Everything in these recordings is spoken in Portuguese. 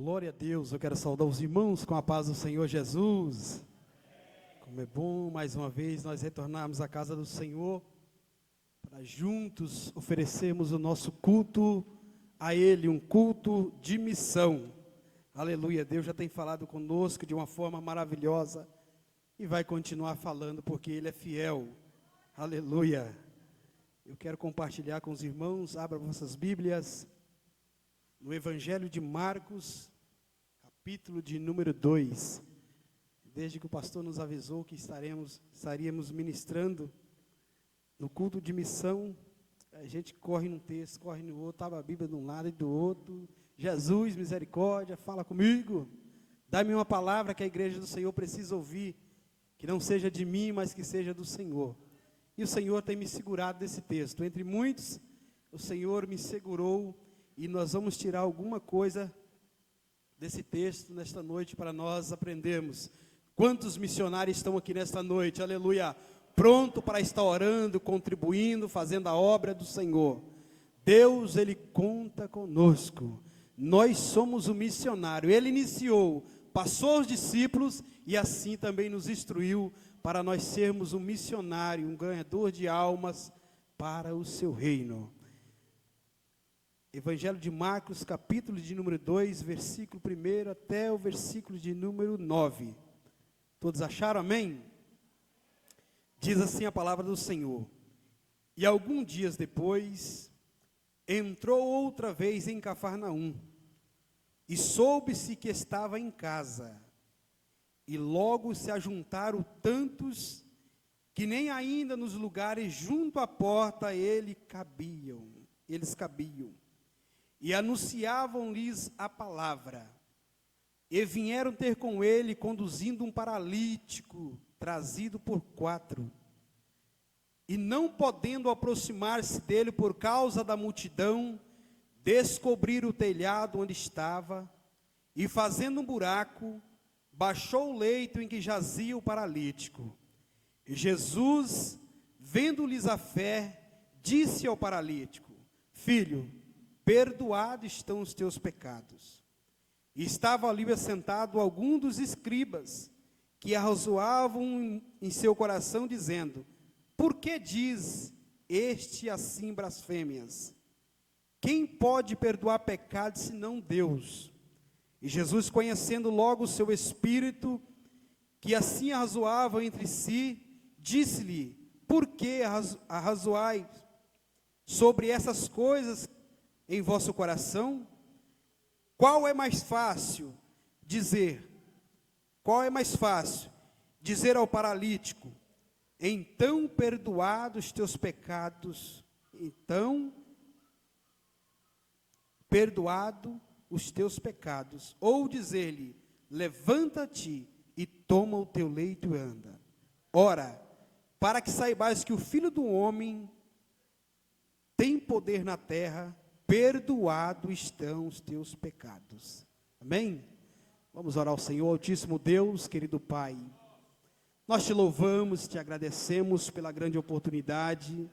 Glória a Deus, eu quero saudar os irmãos com a paz do Senhor Jesus. Como é bom, mais uma vez, nós retornarmos à casa do Senhor, para juntos oferecermos o nosso culto a Ele, um culto de missão. Aleluia, Deus já tem falado conosco de uma forma maravilhosa, e vai continuar falando, porque Ele é fiel. Aleluia. Eu quero compartilhar com os irmãos, abra vossas Bíblias, no Evangelho de Marcos, capítulo de número 2, desde que o pastor nos avisou que estaríamos ministrando no culto de missão, a gente corre num texto, corre no outro, estava a Bíblia de um lado e do outro. Jesus, misericórdia, fala comigo, dá-me uma palavra que a igreja do Senhor precisa ouvir, que não seja de mim, mas que seja do Senhor. E o Senhor tem me segurado desse texto, entre muitos, o Senhor me segurou, e nós vamos tirar alguma coisa desse texto nesta noite para nós aprendermos. Quantos missionários estão aqui nesta noite, aleluia, pronto para estar orando, contribuindo, fazendo a obra do Senhor. Deus, Ele conta conosco, nós somos o missionário, Ele iniciou, passou os discípulos e assim também nos instruiu para nós sermos um missionário, um ganhador de almas para o seu reino. Evangelho de Marcos, capítulo de número 2, versículo 1 até o versículo de número 9. Todos acharam, amém? Diz assim a palavra do Senhor. E alguns dias depois, entrou outra vez em Cafarnaum, e soube-se que estava em casa, e logo se ajuntaram tantos, que nem ainda nos lugares junto à porta eles cabiam. E anunciavam-lhes a palavra, e vieram ter com ele, conduzindo um paralítico, trazido por 4, e não podendo aproximar-se dele por causa da multidão, descobriram o telhado onde estava, e fazendo um buraco, baixou o leito em que jazia o paralítico. E Jesus, vendo-lhes a fé, disse ao paralítico: Filho, perdoados estão os teus pecados. E estava ali assentado algum dos escribas, que arrazoavam em seu coração, dizendo: Por que diz este assim blasfêmias? Quem pode perdoar pecados, senão Deus? E Jesus, conhecendo logo o seu espírito, que assim arrazoavam entre si, disse-lhe: Por que arrazoais sobre essas coisas em vosso coração? Qual é mais fácil dizer ao paralítico: então perdoados os teus pecados, ou dizer-lhe: levanta-te e toma o teu leito e anda. Ora, para que saibais que o Filho do Homem tem poder na terra, perdoados estão os teus pecados. Amém? Vamos orar ao Senhor. Altíssimo Deus, querido Pai, nós te louvamos, te agradecemos pela grande oportunidade,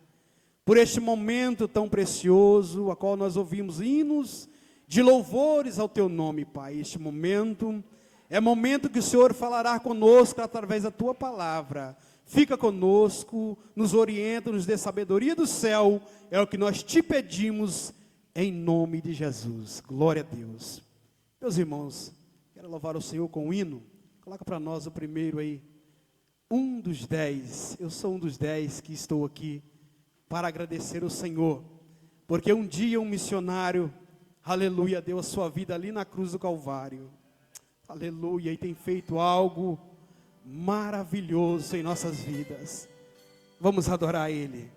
por este momento tão precioso, a qual nós ouvimos hinos de louvores ao teu nome, Pai. Este momento é momento que o Senhor falará conosco através da tua palavra. Fica conosco, nos orienta, nos dê sabedoria do céu, é o que nós te pedimos, em nome de Jesus. Glória a Deus. Meus irmãos, quero louvar o Senhor com um hino. Coloca para nós o primeiro aí. Um dos 10. Eu sou um dos 10 que estou aqui para agradecer ao Senhor, porque um dia um missionário, aleluia, deu a sua vida ali na cruz do Calvário. Aleluia, e tem feito algo maravilhoso em nossas vidas. Vamos adorar Ele.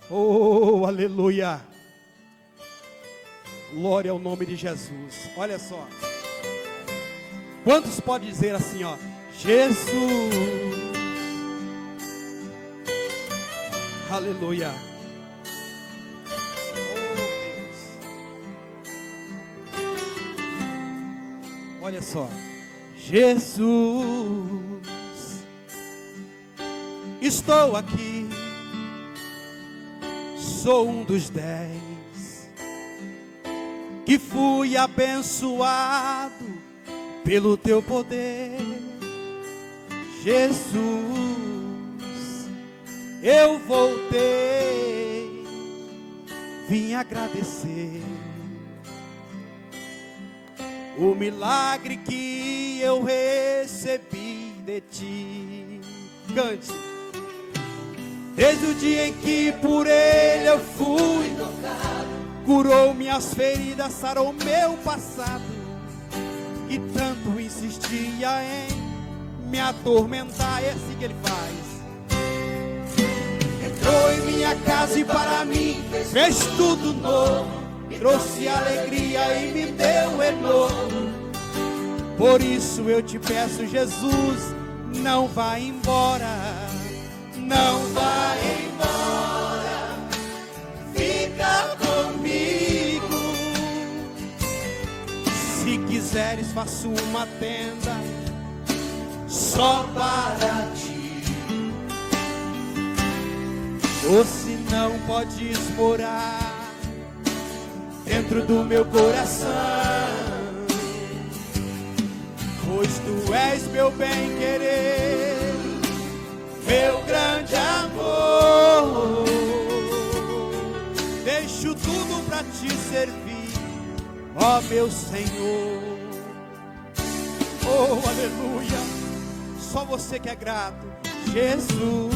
Oh, aleluia. Glória ao nome de Jesus. Olha só. Quantos podem dizer assim, ó: Jesus. Aleluia. Oh, Deus. Olha só. Jesus, estou aqui, sou um dos 10, que fui abençoado pelo teu poder, Jesus. Eu voltei, vim agradecer o milagre que eu recebi de ti. Cante. Desde o dia em que por ele eu fui tocado, curou minhas feridas, sarou meu passado, que tanto insistia em me atormentar. É assim que ele faz. Entrou em minha casa e para mim fez tudo novo, trouxe alegria e me deu renovo. Por isso eu te peço, Jesus, não vá embora, não vá embora, fica comigo. Se quiseres, faço uma tenda só para ti. Ou se não podes morar dentro do meu coração, pois tu és meu bem-querer, meu grande amor. Deixo tudo para te servir, ó meu Senhor. Oh, aleluia. Só você que é grato. Jesus,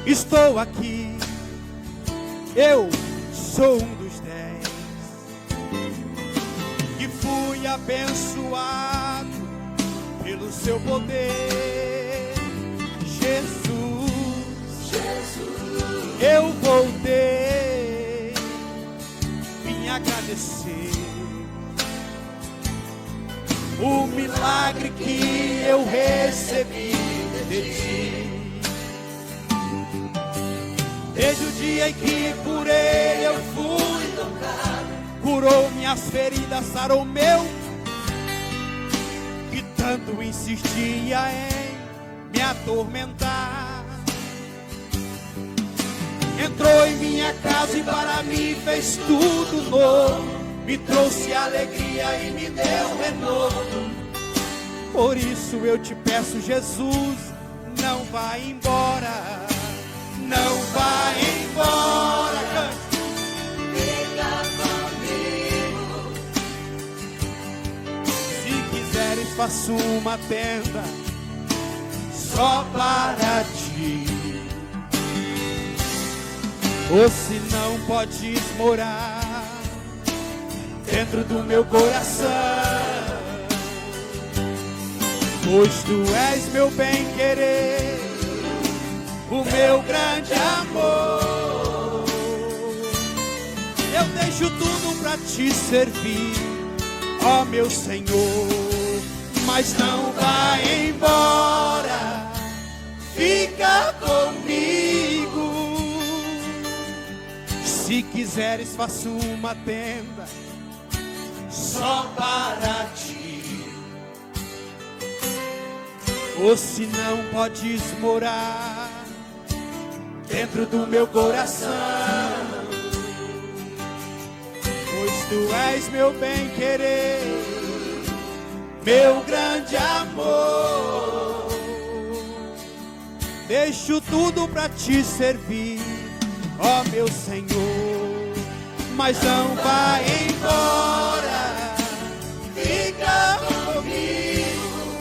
estou aqui, eu sou um dos 10 que fui abençoado pelo seu poder, Jesus. Eu voltei, vim agradecer o milagre que eu recebi de ti. Desde o dia em que por ele eu fui tocado, curou minhas feridas, sarou meu, que tanto insistia em me atormentar. Entrou em minha casa e para mim fez tudo novo, me trouxe alegria e me deu renovo. Por isso eu te peço, Jesus, não vá embora, não vá embora. Fica comigo. Se quiseres, faço uma tenda só para ti. Ou se não podes morar dentro do meu coração, pois tu és meu bem-querer, o meu grande amor. Eu deixo tudo para te servir, ó meu Senhor. Mas não vá embora, fica comigo. Se quiseres, faço uma tenda só para ti. Ou se não podes morar dentro do meu coração, pois tu és meu bem-querer, meu grande amor. Deixo tudo para te servir, ó meu Senhor. Mas não vá embora, fica comigo.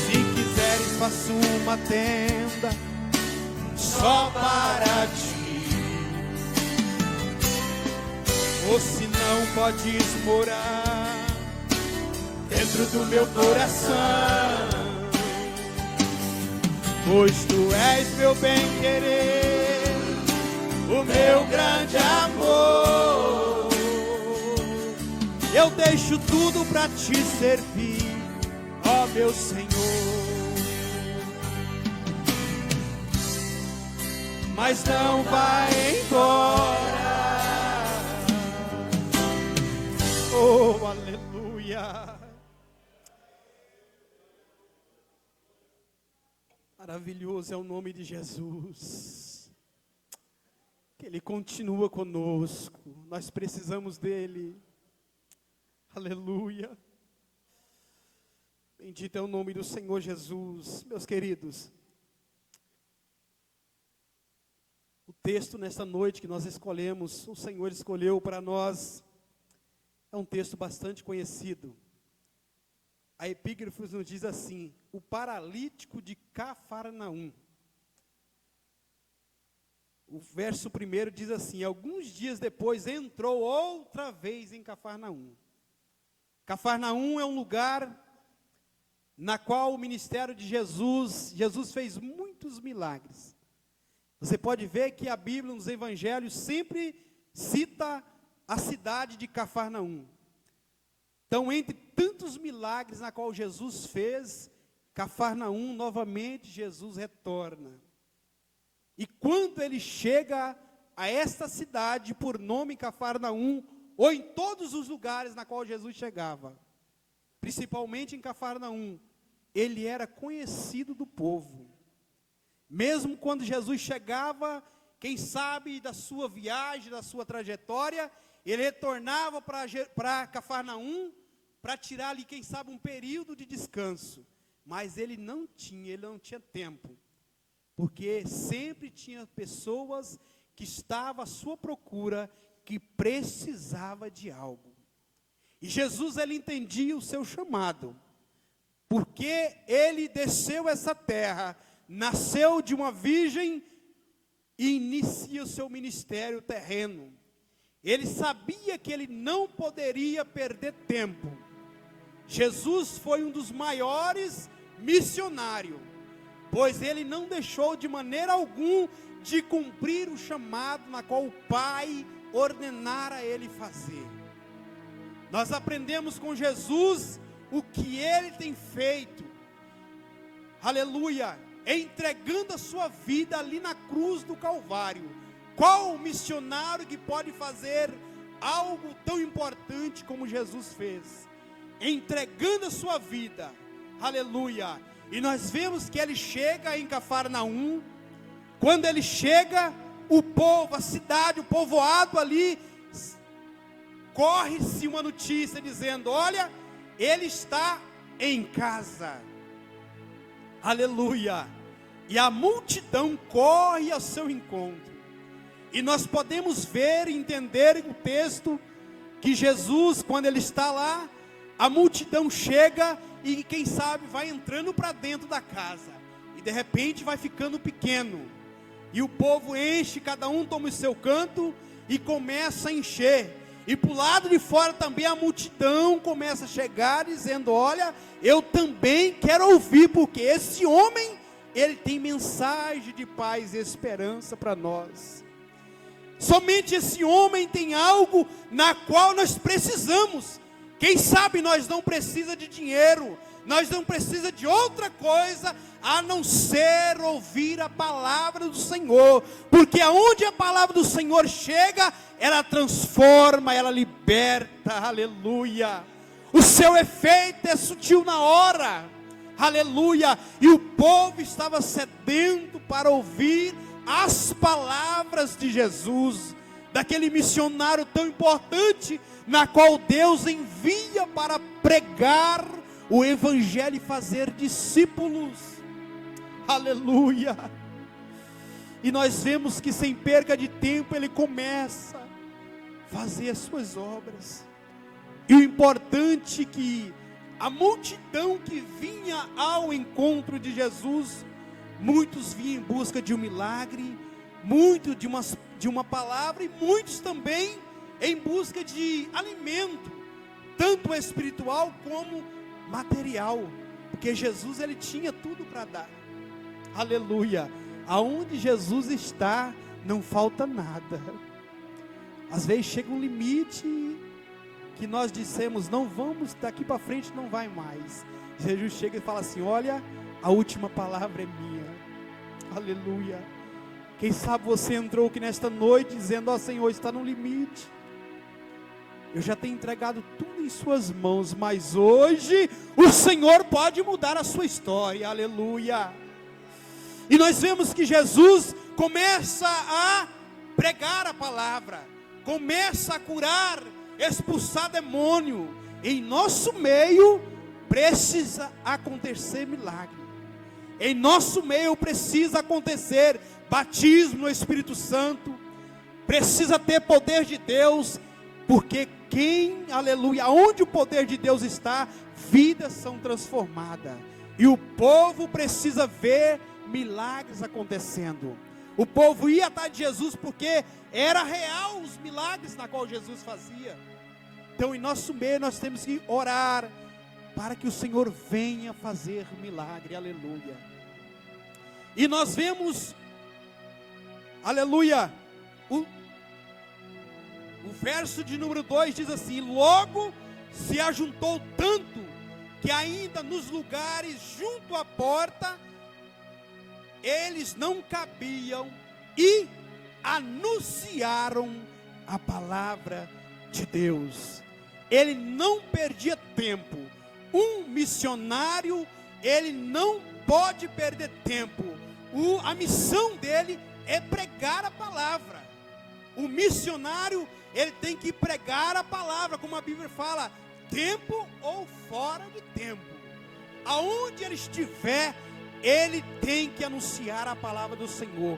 Se quiseres, faço uma tenda só para ti. Ou se não podes morar dentro do meu coração, pois tu és meu bem-querer, o meu grande amor. Eu deixo tudo para te servir, ó meu Senhor. Mas não vai embora. Oh, aleluia. Maravilhoso é o nome de Jesus. Que Ele continua conosco, nós precisamos dele. Aleluia. Bendito é o nome do Senhor Jesus. Meus queridos, o texto nesta noite que nós escolhemos, o Senhor escolheu para nós, é um texto bastante conhecido. A epígrafe nos diz assim: o paralítico de Cafarnaum. O verso 1 diz assim: alguns dias depois entrou outra vez em Cafarnaum. Cafarnaum é um lugar na qual o ministério de Jesus fez muitos milagres. Você pode ver que a Bíblia, nos evangelhos, sempre cita a cidade de Cafarnaum. Então, entre tantos milagres na qual Jesus fez, Cafarnaum, novamente, Jesus retorna. E quando ele chega a esta cidade, por nome Cafarnaum, ou em todos os lugares na qual Jesus chegava, principalmente em Cafarnaum, ele era conhecido do povo. Mesmo quando Jesus chegava, quem sabe da sua viagem, da sua trajetória, ele retornava para Cafarnaum, para tirar ali, quem sabe, um período de descanso. Mas ele não tinha tempo, porque sempre tinha pessoas que estavam à sua procura, que precisava de algo. E Jesus, ele entendia o seu chamado, porque ele desceu essa terra, nasceu de uma virgem e inicia o seu ministério terreno. Ele sabia que ele não poderia perder tempo. Jesus foi um dos maiores missionários, pois ele não deixou de maneira alguma de cumprir o chamado na qual o Pai ordenara a ele fazer. Nós aprendemos com Jesus o que ele tem feito, aleluia, entregando a sua vida ali na cruz do Calvário. Qual missionário que pode fazer algo tão importante como Jesus fez? Entregando a sua vida, aleluia. E nós vemos que ele chega em Cafarnaum. Quando ele chega, o povo, a cidade, o povoado ali, corre-se uma notícia dizendo: olha, ele está em casa, aleluia. E a multidão corre ao seu encontro. E nós podemos ver e entender o texto, que Jesus, quando ele está lá, a multidão chega e quem sabe vai entrando para dentro da casa, e de repente vai ficando pequeno, e o povo enche, cada um toma o seu canto, e começa a encher, e para o lado de fora também a multidão começa a chegar, dizendo: olha, eu também quero ouvir, porque esse homem, ele tem mensagem de paz e esperança para nós. Somente esse homem tem algo na qual nós precisamos. Quem sabe nós não precisamos de dinheiro, nós não precisamos de outra coisa, a não ser ouvir a palavra do Senhor, porque aonde a palavra do Senhor chega, ela transforma, ela liberta, aleluia. O seu efeito é sutil na hora, aleluia. E o povo estava sedento para ouvir as palavras de Jesus, daquele missionário tão importante, na qual Deus envia para pregar o evangelho e fazer discípulos, aleluia. E nós vemos que sem perca de tempo ele começa a fazer as suas obras. E o importante é que a multidão que vinha ao encontro de Jesus, muitos vinham em busca de um milagre, muito de uma palavra, e muitos também em busca de alimento, tanto espiritual como material, porque Jesus, ele tinha tudo para dar, aleluia. Aonde Jesus está, não falta nada. Às vezes chega um limite que nós dissemos: não vamos, daqui para frente não vai mais. Jesus chega e fala assim: olha, a última palavra é minha, aleluia. Quem sabe você entrou aqui nesta noite dizendo: ó Senhor, está no limite, eu já tenho entregado tudo em suas mãos, mas hoje o Senhor pode mudar a sua história, aleluia. E nós vemos que Jesus começa a pregar a palavra, começa a curar, expulsar demônio. Em nosso meio precisa acontecer milagre. Em nosso meio precisa acontecer batismo no Espírito Santo. Precisa ter poder de Deus, porque aleluia, onde o poder de Deus está, vidas são transformadas. E o povo precisa ver milagres acontecendo. O povo ia atrás de Jesus porque era real os milagres na qual Jesus fazia. Então em nosso meio nós temos que orar para que o Senhor venha fazer milagre, aleluia. E nós vemos, aleluia, o verso de número 2 diz assim: logo se ajuntou tanto, que ainda nos lugares junto à porta, eles não cabiam, e anunciaram a palavra de Deus. Ele não perdia tempo. Um missionário, ele não pode perder tempo. A missão dele é pregar a palavra. O missionário, ele tem que pregar a palavra, como a Bíblia fala, tempo ou fora de tempo. Aonde ele estiver, ele tem que anunciar a palavra do Senhor.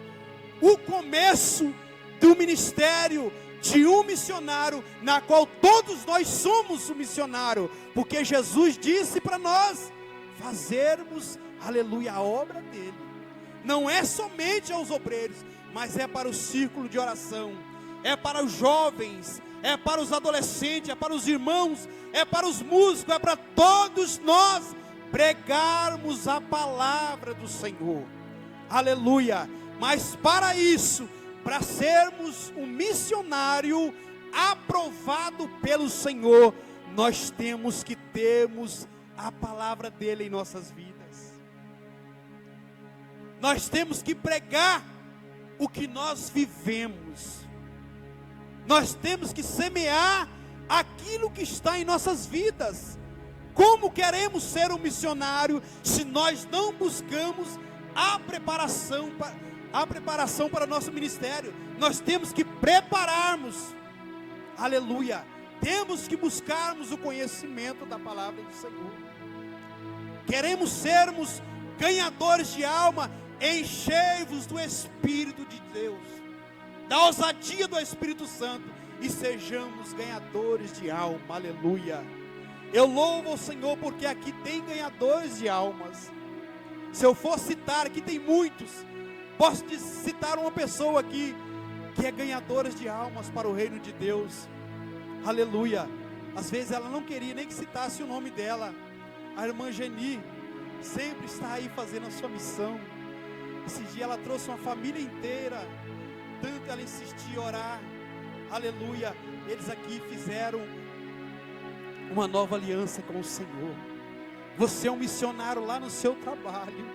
O começo do ministério de um missionário, na qual todos nós somos um missionário, porque Jesus disse para nós fazermos, aleluia, a obra dele. Não é somente aos obreiros, mas é para o círculo de oração, é para os jovens, é para os adolescentes, é para os irmãos, é para os músicos, é para todos nós pregarmos a palavra do Senhor, aleluia. Mas para isso, para sermos um missionário aprovado pelo Senhor, nós temos que termos a palavra dele em nossas vidas. Nós temos que pregar o que nós vivemos. Nós temos que semear aquilo que está em nossas vidas. Como queremos ser um missionário se nós não buscamos a preparação para o nosso ministério? Nós temos que prepararmos, aleluia, temos que buscarmos o conhecimento da palavra do Senhor. Queremos sermos ganhadores de alma, enchei-vos do Espírito de Deus, da ousadia do Espírito Santo, e sejamos ganhadores de alma, aleluia. Eu louvo o Senhor porque aqui tem ganhadores de almas. Se eu for citar, aqui tem muitos. Posso citar uma pessoa aqui que é ganhadora de almas para o reino de Deus, aleluia. Às vezes ela não queria nem que citasse o nome dela. A irmã Geni sempre está aí fazendo a sua missão. Esse dia ela trouxe uma família inteira, tanto ela insistia em orar, aleluia. Eles aqui fizeram uma nova aliança com o Senhor. Você é um missionário lá no seu trabalho.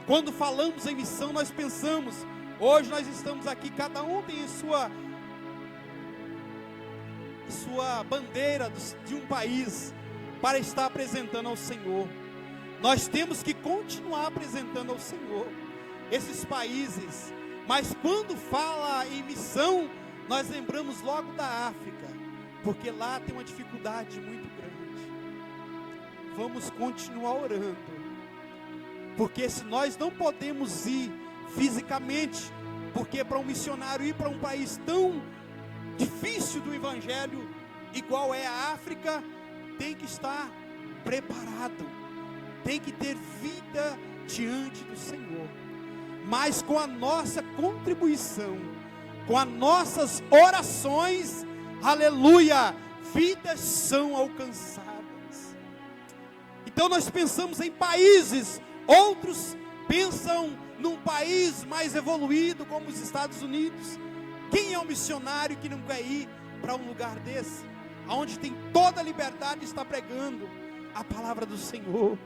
Quando falamos em missão, nós pensamos, hoje nós estamos aqui, cada um tem sua bandeira de um país para estar apresentando ao Senhor. Nós temos que continuar apresentando ao Senhor esses países. Mas quando fala em missão, nós lembramos logo da África, porque lá tem uma dificuldade muito grande. Vamos continuar orando, porque se nós não podemos ir fisicamente, porque para um missionário ir para um país tão difícil do evangelho, igual é a África, tem que estar preparado, tem que ter vida diante do Senhor. Mas com a nossa contribuição, com as nossas orações, aleluia, vidas são alcançadas. Então nós pensamos em países, outros pensam num país mais evoluído como os Estados Unidos. Quem é um missionário que não quer ir para um lugar desse, onde tem toda a liberdade de estar pregando a palavra do Senhor?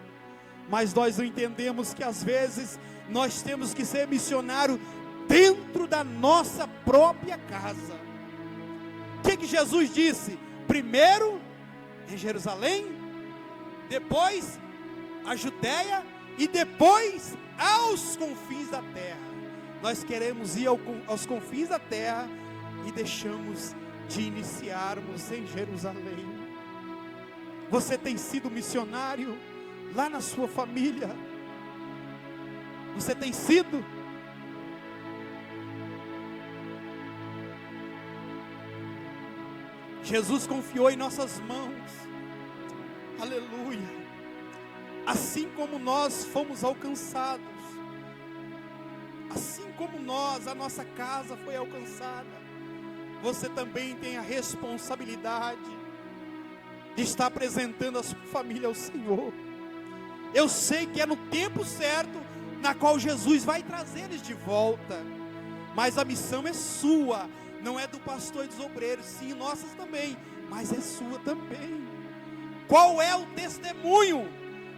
Mas nós não entendemos que às vezes nós temos que ser missionário dentro da nossa própria casa. O que Jesus disse? Primeiro em Jerusalém, depois a Judéia e depois aos confins da terra. nós queremos ir aos confins da terra e deixamos de iniciarmos em Jerusalém. Você tem sido missionário lá na sua família? Você tem sido? Jesus confiou em nossas mãos, aleluia, assim como nós fomos alcançados, assim como nós, a nossa casa foi alcançada, você também tem a responsabilidade de estar apresentando a sua família ao Senhor. Eu sei que é no tempo certo, na qual Jesus vai trazer eles de volta, mas a missão é sua, não é do pastor e dos obreiros, sim, nossas também, mas é sua também. Qual é o testemunho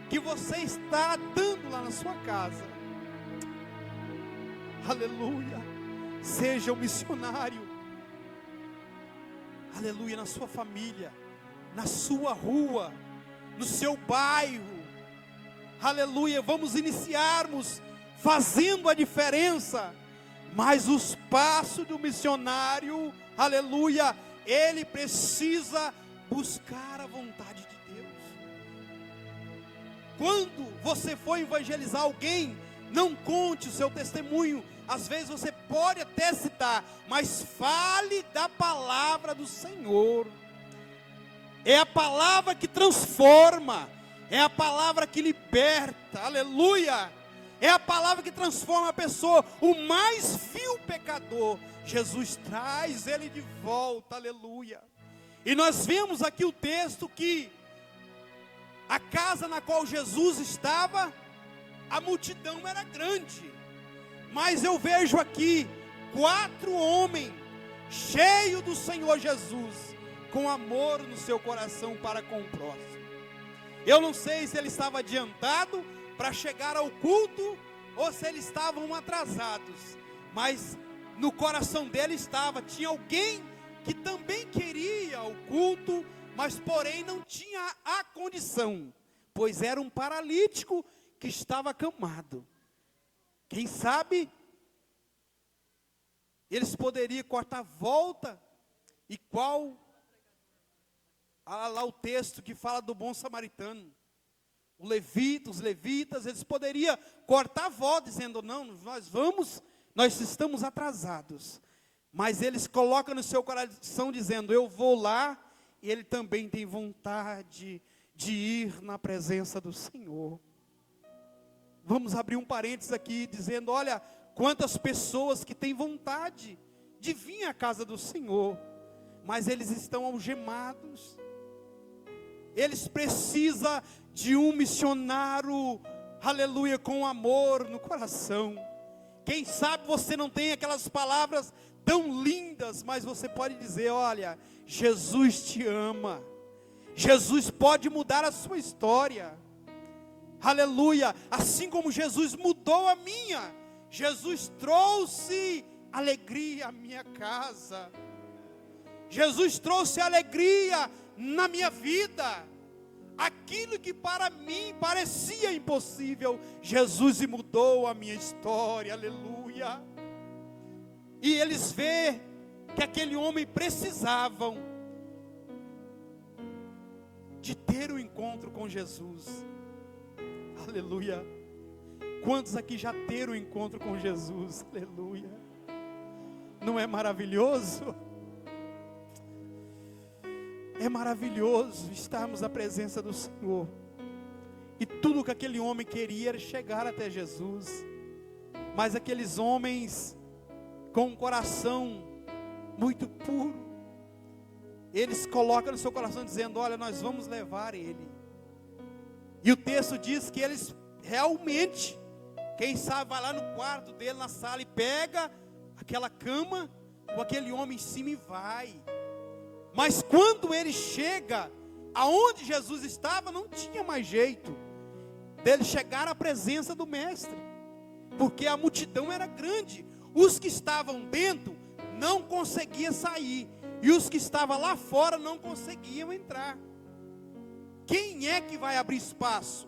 que você está dando lá na sua casa? Aleluia, seja um missionário, aleluia, na sua família, na sua rua, no seu bairro, aleluia, vamos iniciarmos fazendo a diferença, mas os passos do missionário, aleluia, ele precisa buscar a vontade de Deus. Quando você for evangelizar alguém, não conte o seu testemunho, às vezes você pode até citar, mas fale da palavra do Senhor. É a palavra que transforma, é a palavra que liberta, aleluia. É a palavra que transforma a pessoa, o mais vil pecador, Jesus traz ele de volta, aleluia. E nós vemos aqui o texto que a casa na qual Jesus estava, a multidão era grande, mas eu vejo aqui 4 homens, cheios do Senhor Jesus, com amor no seu coração para com o próximo. Eu não sei se ele estava adiantado para chegar ao culto, ou se eles estavam atrasados, mas no coração dele tinha alguém que também queria o culto, mas porém não tinha a condição, pois era um paralítico que estava acamado. Quem sabe, eles poderiam cortar a volta, e qual, lá o texto que fala do bom samaritano, os levitas, eles poderiam cortar a voz, dizendo, não, nós estamos atrasados, mas eles colocam no seu coração, dizendo, eu vou lá, e ele também tem vontade de ir na presença do Senhor. Vamos abrir um parênteses aqui, dizendo, olha, quantas pessoas que têm vontade de vir à casa do Senhor, mas eles estão algemados, eles precisam de um missionário, aleluia, com amor no coração. Quem sabe você não tem aquelas palavras tão lindas, mas você pode dizer, olha, Jesus te ama, Jesus pode mudar a sua história, aleluia, assim como Jesus mudou a minha, Jesus trouxe alegria à minha casa, Jesus trouxe alegria na minha vida. Aquilo que para mim parecia impossível, Jesus mudou a minha história, aleluia. E eles vê que aquele homem precisavam de ter um encontro com Jesus, aleluia. Quantos aqui já teram um encontro com Jesus, aleluia? Não é maravilhoso? É maravilhoso estarmos na presença do Senhor. E tudo que aquele homem queria era chegar até Jesus. Mas aqueles homens com um coração muito puro, eles colocam no seu coração dizendo, olha, nós vamos levar ele. E o texto diz que eles realmente, quem sabe vai lá no quarto dele, na sala, e pega aquela cama com aquele homem em cima e vai. Mas quando ele chega aonde Jesus estava, não tinha mais jeito dele chegar à presença do mestre, porque a multidão era grande. Os que estavam dentro não conseguiam sair, e os que estavam lá fora não conseguiam entrar. Quem é que vai abrir espaço,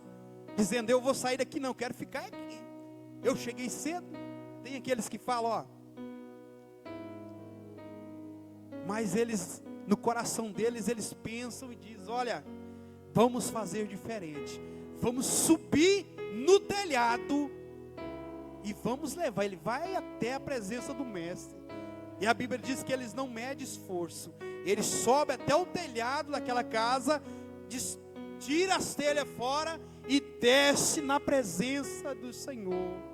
dizendo, eu vou sair daqui, não, quero ficar aqui, eu cheguei cedo, Tem aqueles que falam, ó, mas eles, no coração deles, eles pensam e dizem, olha, vamos fazer diferente, vamos subir no telhado e vamos levar, ele vai até a presença do mestre, e a Bíblia diz que eles não medem esforço, eles sobem até o telhado daquela casa, tira as telhas fora e desce na presença do Senhor,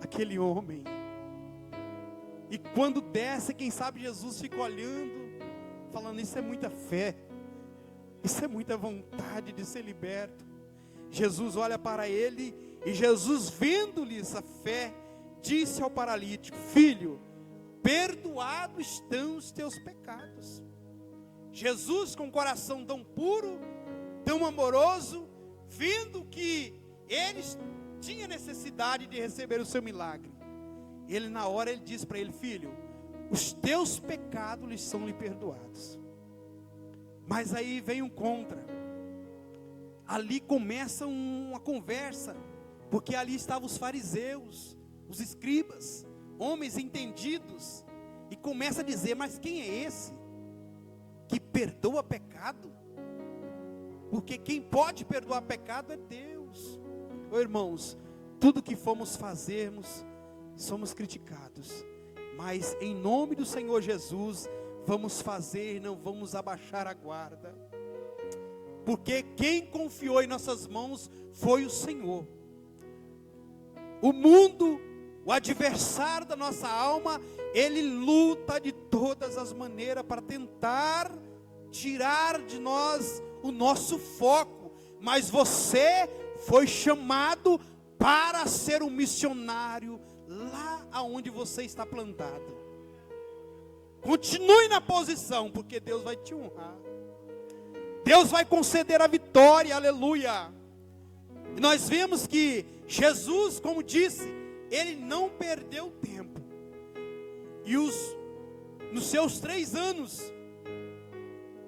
aquele homem, e quando desce, quem sabe Jesus fica olhando, falando, isso é muita fé, isso é muita vontade de ser liberto. Jesus olha para ele, e Jesus, vendo-lhe essa fé, disse ao paralítico, filho, perdoados estão os teus pecados. Jesus, com um coração tão puro, tão amoroso, vendo que ele tinha necessidade de receber o seu milagre, ele na hora, ele diz para ele, filho, os teus pecados lhes são perdoados. Mas aí vem um contra, ali começa uma conversa, porque ali estavam os fariseus, os escribas, homens entendidos, e começa a dizer, mas quem é esse que perdoa pecado? Porque quem pode perdoar pecado é Deus. Ô irmãos, tudo que fomos fazermos, somos criticados, mas em nome do Senhor Jesus, vamos fazer, não vamos abaixar a guarda, porque quem confiou em nossas mãos foi o Senhor. O mundo, o adversário da nossa alma, ele luta de todas as maneiras para tentar tirar de nós o nosso foco, mas você foi chamado para ser um missionário lá aonde você está plantado. Continue na posição, porque Deus vai te honrar, Deus vai conceder a vitória, aleluia. E nós vemos que Jesus, como disse, ele não perdeu tempo, e nos seus 3 anos,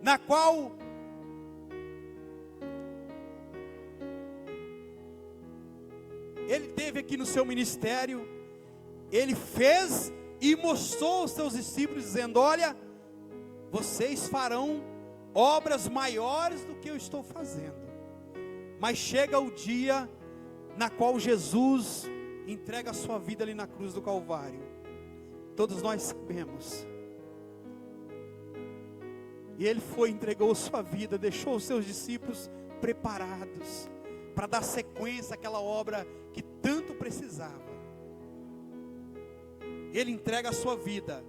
na qual ele teve aqui no seu ministério, ele fez e mostrou aos seus discípulos, dizendo, olha, vocês farão obras maiores do que eu estou fazendo. Mas chega o dia na qual Jesus entrega a sua vida ali na cruz do Calvário. Todos nós sabemos. E ele foi, entregou sua vida, deixou os seus discípulos preparados para dar sequência àquela obra que tanto precisava. Ele entrega a sua vida,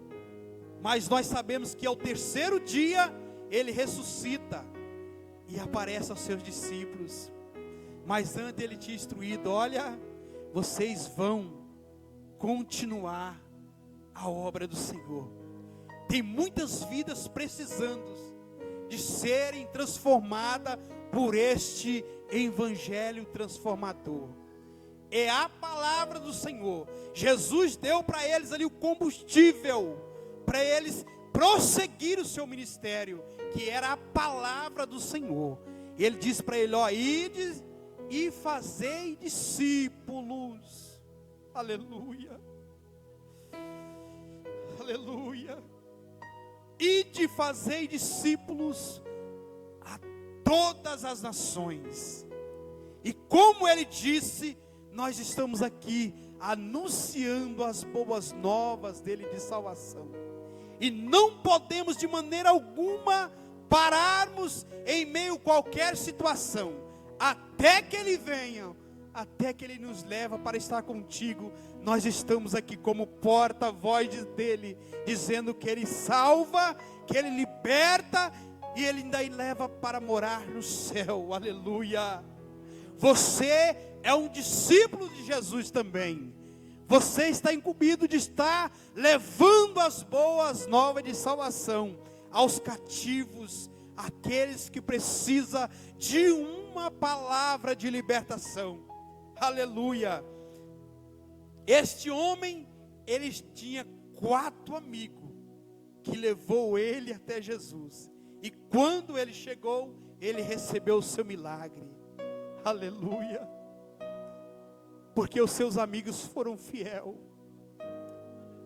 mas nós sabemos que ao 3º dia, ele ressuscita, e aparece aos seus discípulos, mas antes ele tinha instruído, olha, vocês vão continuar a obra do Senhor. Tem muitas vidas precisando de serem transformadas por este evangelho transformador. É a palavra do Senhor. Jesus deu para eles ali o combustível, para eles prosseguir o seu ministério, que era a palavra do Senhor. Ele disse para ele, ó, ide e fazei discípulos. Aleluia. Aleluia. Ide e fazei discípulos a todas as nações. E como ele disse, nós estamos aqui anunciando as boas novas dele de salvação. E não podemos de maneira alguma pararmos em meio a qualquer situação, até que ele venha, até que ele nos leva para estar contigo. Nós estamos aqui como porta-voz dele, dizendo que ele salva, que ele liberta, e ele ainda leva para morar no céu. Aleluia. Você é um discípulo de Jesus também. Você está incumbido de estar levando as boas novas de salvação aos cativos, aqueles que precisam de uma palavra de libertação. Aleluia. Este homem, ele tinha 4 amigos que levou ele até Jesus. E quando ele chegou, ele recebeu o seu milagre. Aleluia. porque os seus amigos foram fiel.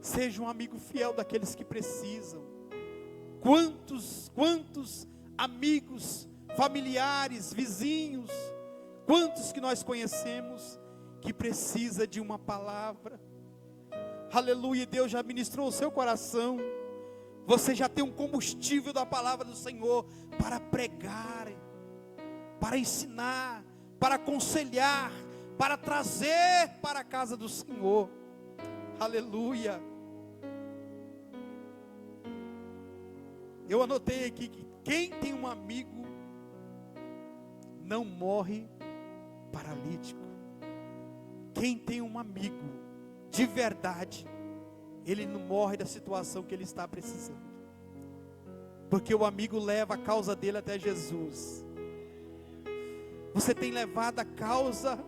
Seja um amigo fiel daqueles que precisam. Quantos amigos, familiares, vizinhos, quantos que nós conhecemos que precisa de uma palavra. Aleluia, Deus já ministrou o seu coração. Você já tem um combustível da palavra do Senhor para pregar, para ensinar, para aconselhar, para trazer para a casa do Senhor. Aleluia. Eu anotei aqui que quem tem um amigo não morre paralítico. Quem tem um amigo de verdade, ele não morre da situação que ele está precisando, porque o amigo leva a causa dele até Jesus. Você tem levado a causa,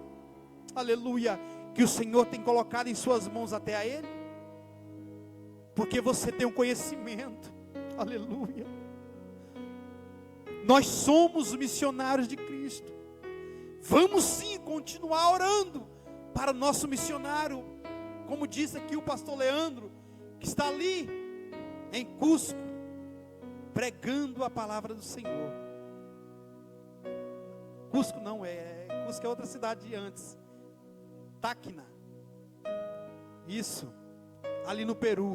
aleluia, que o Senhor tem colocado em suas mãos até a Ele? Porque você tem um conhecimento, aleluia. Nós somos missionários de Cristo. Vamos sim continuar orando para o nosso missionário, como disse aqui o pastor Leandro, que está ali em Cusco, pregando a palavra do Senhor. Cusco não, Cusco é outra cidade de antes, Tacna, isso, ali no Peru.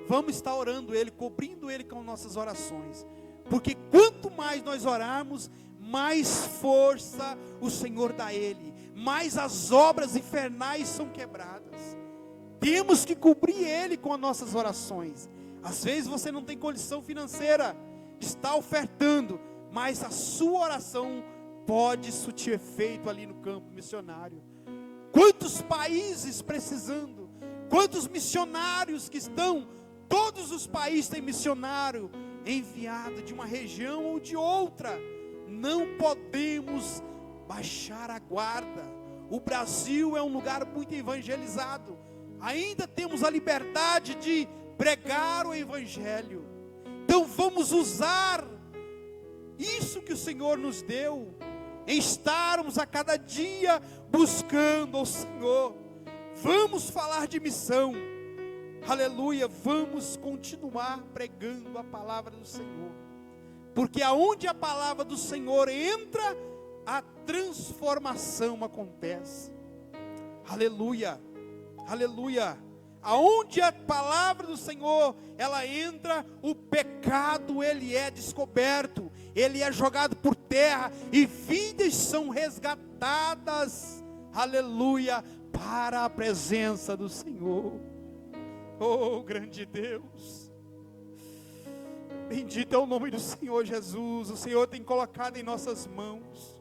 Vamos estar orando ele, cobrindo ele com nossas orações, porque quanto mais nós orarmos, mais força o Senhor dá a ele, mais as obras infernais são quebradas. Temos que cobrir ele com as nossas orações. Às vezes você não tem condição financeira, está ofertando, mas a sua oração pode surtir efeito ali no campo missionário. Quantos países precisando, quantos missionários que estão, todos os países têm missionário enviado de uma região ou de outra. Não podemos baixar a guarda. O Brasil é um lugar muito evangelizado, ainda temos a liberdade de pregar o evangelho. Então vamos usar isso que o Senhor nos deu, em estarmos a cada dia buscando ao Senhor. Vamos falar de missão, aleluia, vamos continuar pregando a palavra do Senhor, porque aonde a palavra do Senhor entra, a transformação acontece. Aleluia, aleluia. Aonde a palavra do Senhor ela entra, o pecado ele é descoberto, ele é jogado por terra e vidas são resgatadas, aleluia, para a presença do Senhor. Oh, grande Deus, bendito é o nome do Senhor Jesus. O Senhor tem colocado em nossas mãos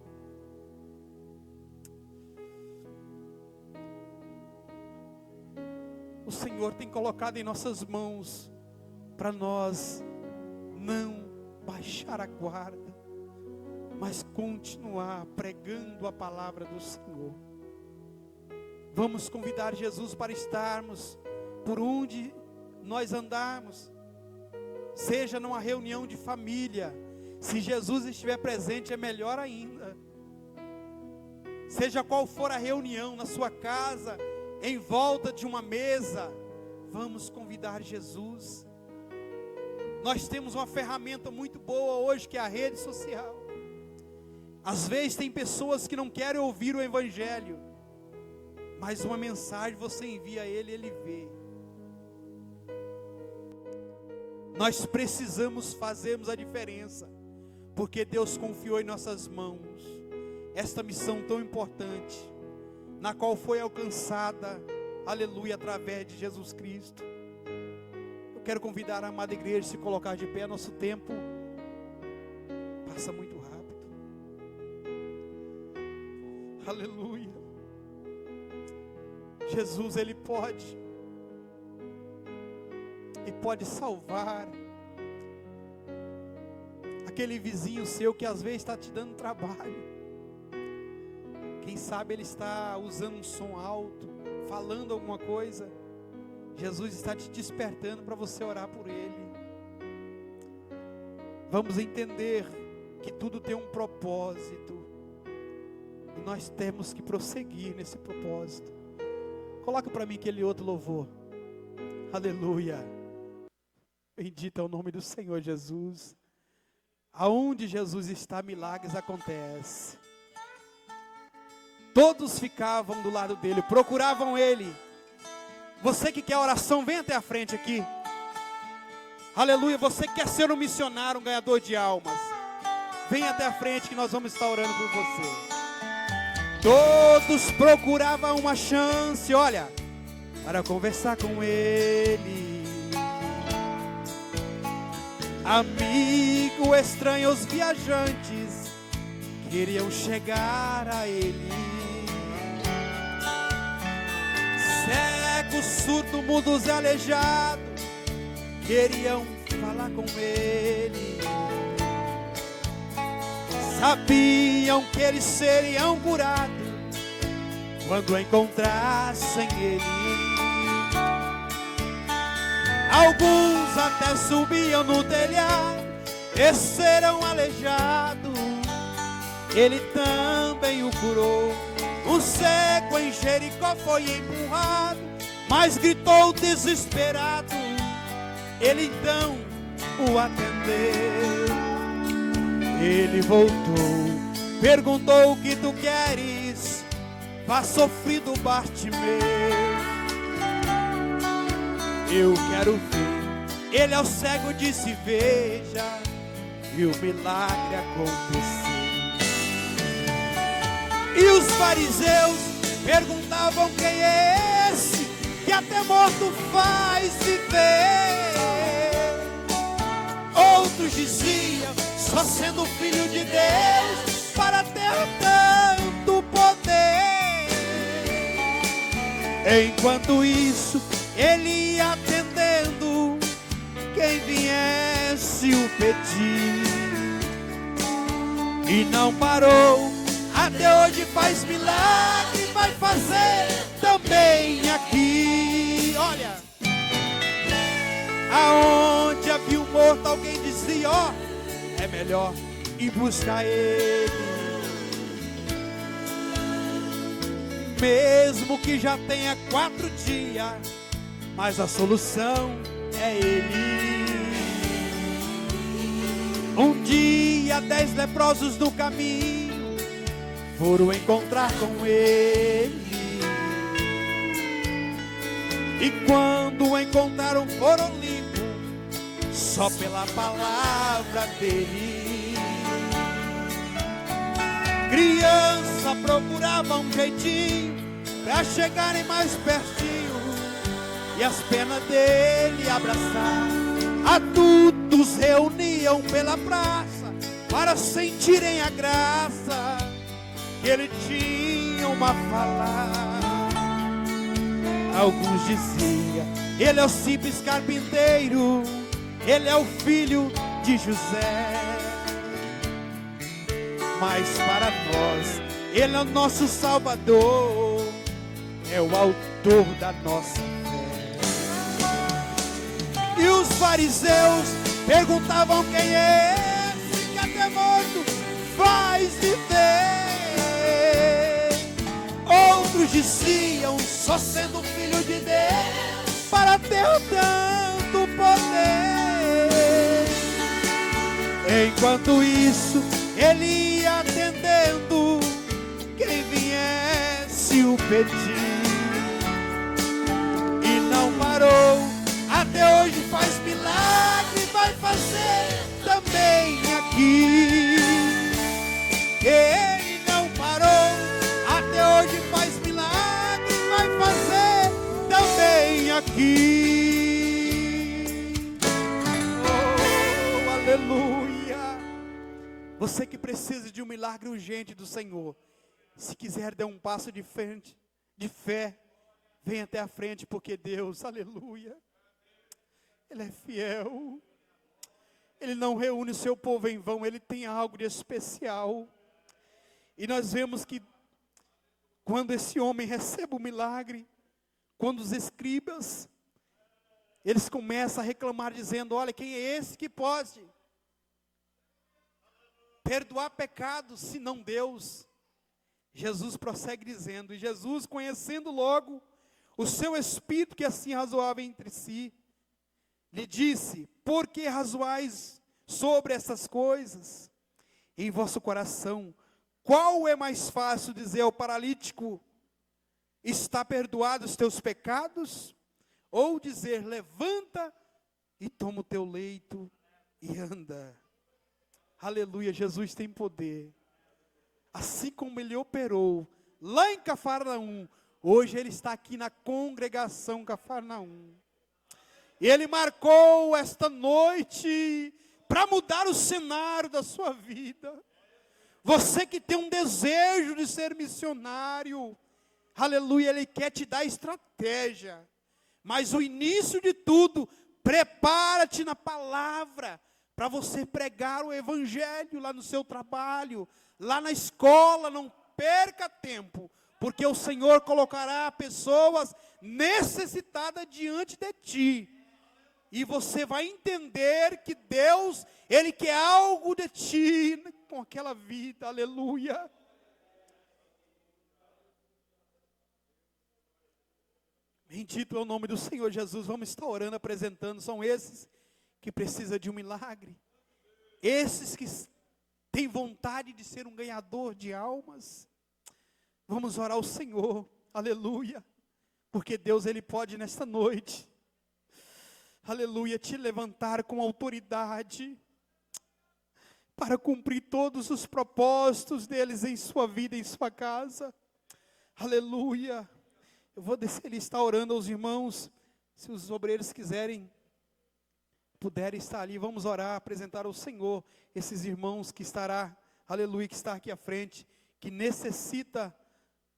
o Senhor tem colocado em nossas mãos, para nós não baixar a guarda, mas continuar pregando a palavra do Senhor. Vamos convidar Jesus para estarmos por onde nós andarmos, seja numa reunião de família, se Jesus estiver presente é melhor ainda, seja qual for a reunião, na sua casa, em volta de uma mesa, vamos convidar Jesus. Nós temos uma ferramenta muito boa hoje, que é a rede social. Às vezes tem pessoas que não querem ouvir o evangelho, mas uma mensagem você envia a ele, ele vê. Nós precisamos fazermos a diferença, porque Deus confiou em nossas mãos esta missão tão importante, na qual foi alcançada, aleluia, através de Jesus Cristo. Eu quero convidar a amada igreja a se colocar de pé. Nosso tempo passa muito rápido, aleluia. Jesus, Ele pode salvar aquele vizinho seu que às vezes está te dando trabalho. Quem sabe ele está usando um som alto, falando alguma coisa. Jesus está te despertando para você orar por ele. Vamos entender que tudo tem um propósito. E nós temos que prosseguir nesse propósito. Coloca para mim aquele outro louvor. Aleluia. Bendito é o nome do Senhor Jesus. Aonde Jesus está, milagres acontecem. Todos ficavam do lado dele, procuravam ele. Você que quer oração, vem até a frente aqui. Aleluia. Você que quer ser um missionário, um ganhador de almas, vem até a frente que nós vamos estar orando por você. Todos procuravam uma chance, olha, para conversar com ele. Amigo, estranho, os viajantes queriam chegar a ele. Cegos, surdos, mudos e aleijados queriam falar com ele. Sabiam que eles seriam curados quando encontrassem ele. Alguns até subiam no telhado e serão aleijados. Ele também o curou. Um cego em Jericó foi empurrado, mas gritou desesperado. Ele então o atendeu. Ele voltou, perguntou: o que tu queres? Vá sofrido Bartimeu. Eu quero ver. Ele ao cego disse: veja. E o milagre aconteceu. E os fariseus perguntavam: quem é esse que até morto faz viver? Outros diziam: só sendo filho de Deus para ter tanto poder. Enquanto isso, ele ia atendendo quem viesse o pedir. E não parou, até hoje faz milagre, vai fazer também aqui. Olha, aonde havia um morto, alguém dizia: ó, é melhor ir buscar ele. Mesmo que já tenha 4 dias, mas a solução é ele. Um dia 10 leprosos no caminho foram encontrar com ele. E quando o encontraram foram limpos só pela palavra dele. Criança procurava um jeitinho pra chegarem mais pertinho e as penas dele abraçar. Adultos reuniam pela praça para sentirem a graça que ele tinha uma falar. Alguns diziam: ele é o simples carpinteiro, ele é o filho de José. Mas para nós, ele é o nosso Salvador, é o autor da nossa fé. E os fariseus perguntavam: quem é esse que até morto faz viver? Outros diziam: só sendo filho de Deus para ter tanto poder. Enquanto isso, ele ia atendendo quem viesse o pedir. E não parou, até hoje faz milagre, vai fazer também aqui. Ele não parou, até hoje faz milagre, vai fazer também aqui. Oh, aleluia. Você que precisa de um milagre urgente do Senhor, se quiser dar um passo de frente, de fé, vem até a frente, porque Deus, aleluia, Ele é fiel. Ele não reúne o seu povo em vão, Ele tem algo de especial. E nós vemos que quando esse homem recebe o milagre, quando os escribas, eles começam a reclamar dizendo: olha, quem é esse que pode perdoar pecados, senão Deus? Jesus prossegue dizendo: e Jesus, conhecendo logo o seu espírito, que assim razoava entre si, lhe disse: por que razoais sobre essas coisas em vosso coração? Qual é mais fácil dizer ao paralítico: está perdoado os teus pecados? Ou dizer: levanta e toma o teu leito e anda? Aleluia, Jesus tem poder. Assim como ele operou lá em Cafarnaum, hoje ele está aqui na congregação Cafarnaum. Ele marcou esta noite para mudar o cenário da sua vida. Você que tem um desejo de ser missionário, aleluia, ele quer te dar estratégia. Mas o início de tudo, prepara-te na palavra, para você pregar o evangelho lá no seu trabalho, lá na escola. Não perca tempo, porque o Senhor colocará pessoas necessitadas diante de ti. E você vai entender que Deus, Ele quer algo de ti, com aquela vida, aleluia. Bendito é o nome do Senhor Jesus. Vamos estar orando, apresentando. São esses que precisam de um milagre. Esses que têm vontade de ser um ganhador de almas. Vamos orar ao Senhor, aleluia. Porque Deus, Ele pode nesta noite, aleluia, te levantar com autoridade para cumprir todos os propósitos deles em sua vida, em sua casa. Aleluia. Eu vou descer, ele está orando aos irmãos. Se os obreiros puderem estar ali, vamos orar, apresentar ao Senhor esses irmãos que estará, aleluia, que está aqui à frente, que necessita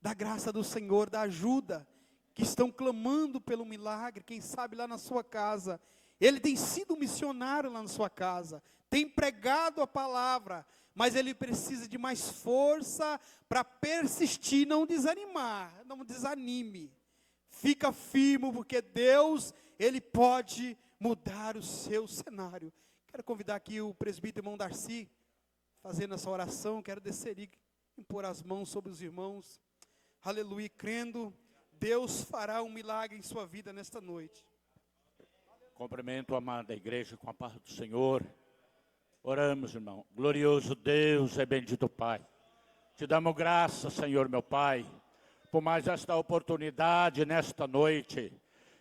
da graça do Senhor, da ajuda, que estão clamando pelo milagre. Quem sabe lá na sua casa, ele tem sido missionário lá na sua casa, tem pregado a palavra, mas ele precisa de mais força para persistir, não desanimar, não desanime. Fica firme, porque Deus, Ele pode mudar o seu cenário. Quero convidar aqui o presbítero irmão Darcy, fazendo essa oração. Quero descer e impor as mãos sobre os irmãos. Aleluia, crendo, Deus fará um milagre em sua vida nesta noite. Cumprimento a amada igreja com a paz do Senhor. Oramos, irmão. Glorioso Deus e bendito Pai. Te damos graças, Senhor, meu Pai, por mais esta oportunidade nesta noite.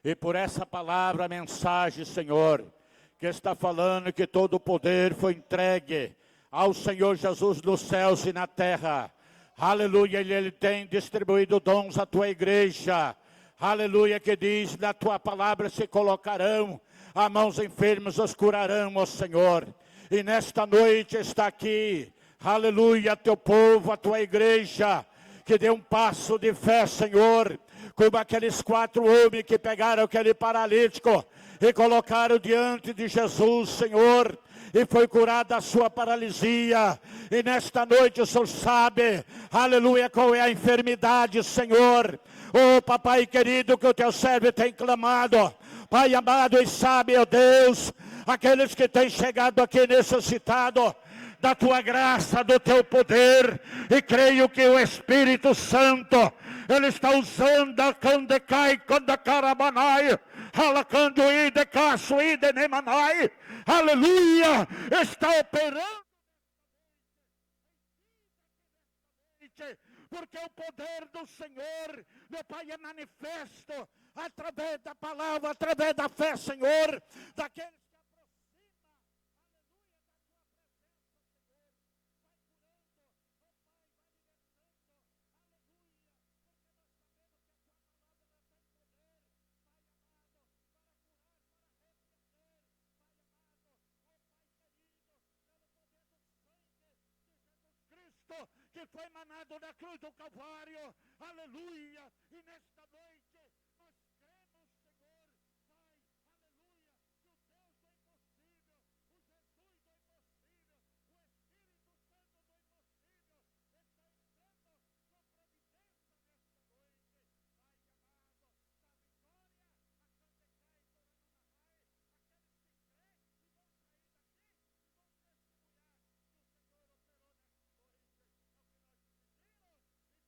E por essa palavra, mensagem, Senhor, que está falando que todo o poder foi entregue ao Senhor Jesus nos céus e na terra. Aleluia, Ele tem distribuído dons à tua igreja. Aleluia, que diz, na tua palavra se colocarão a mãos enfermos, os curarão, ó Senhor. E nesta noite está aqui, aleluia, teu povo, a tua igreja, que deu um passo de fé, Senhor, como aqueles 4 homens que pegaram aquele paralítico e colocaram diante de Jesus, Senhor, e foi curada a sua paralisia. E nesta noite o Senhor sabe, aleluia, qual é a enfermidade, Senhor. Oh, papai querido, que o teu servo tem clamado, Pai amado, e sabe, ó Deus, aqueles que têm chegado aqui necessitados da tua graça, do teu poder, e creio que o Espírito Santo, Ele está usando a candecai, candacarabanai, alacando ide, caço ide, nemanai, aleluia, está operando. Porque o poder do Senhor, meu Pai, é manifesto através da palavra, através da fé, Senhor, daqueles que que foi emanado da cruz do Calvário, aleluia, e nesta noite nós cremos, Senhor, Pai, aleluia, que o Deus do impossível, o Jesus do impossível, o Espírito Santo do impossível, está entrando com providência nesta noite, Pai amado, da vitória, a Candecai, Coranamahai, aqueles que creem e vão sair daqui e vão testemunhar que o Senhor operou nesta noite.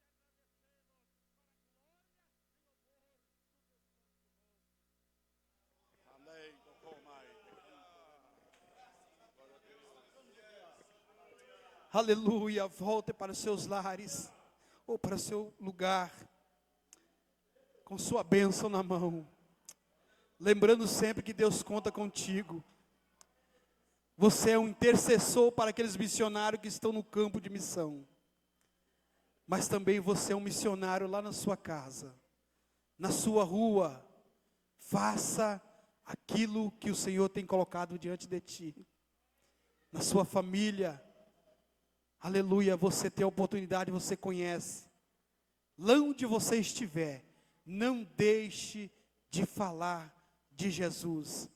Aleluia. Volte para os seus lares, ou para o seu lugar, com sua bênção na mão. Lembrando sempre que Deus conta contigo. Você é um intercessor para aqueles missionários que estão no campo de missão. Mas também você é um missionário lá na sua casa, na sua rua. Faça aquilo que o Senhor tem colocado diante de ti. Na sua família. Aleluia, você tem a oportunidade, você conhece. Lá onde você estiver, não deixe de falar de Jesus.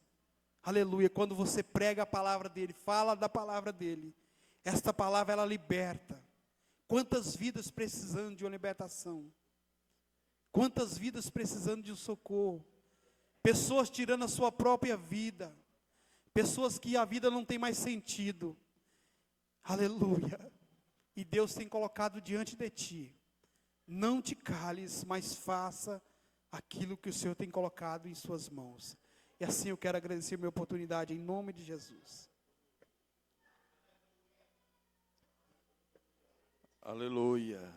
Aleluia, quando você prega a palavra dele, fala da palavra dele, esta palavra ela liberta. Quantas vidas precisando de uma libertação? Quantas vidas precisando de um socorro? Pessoas tirando a sua própria vida. Pessoas que a vida não tem mais sentido. Aleluia. E Deus tem colocado diante de ti. Não te cales, mas faça aquilo que o Senhor tem colocado em suas mãos. E assim eu quero agradecer a minha oportunidade em nome de Jesus. Aleluia.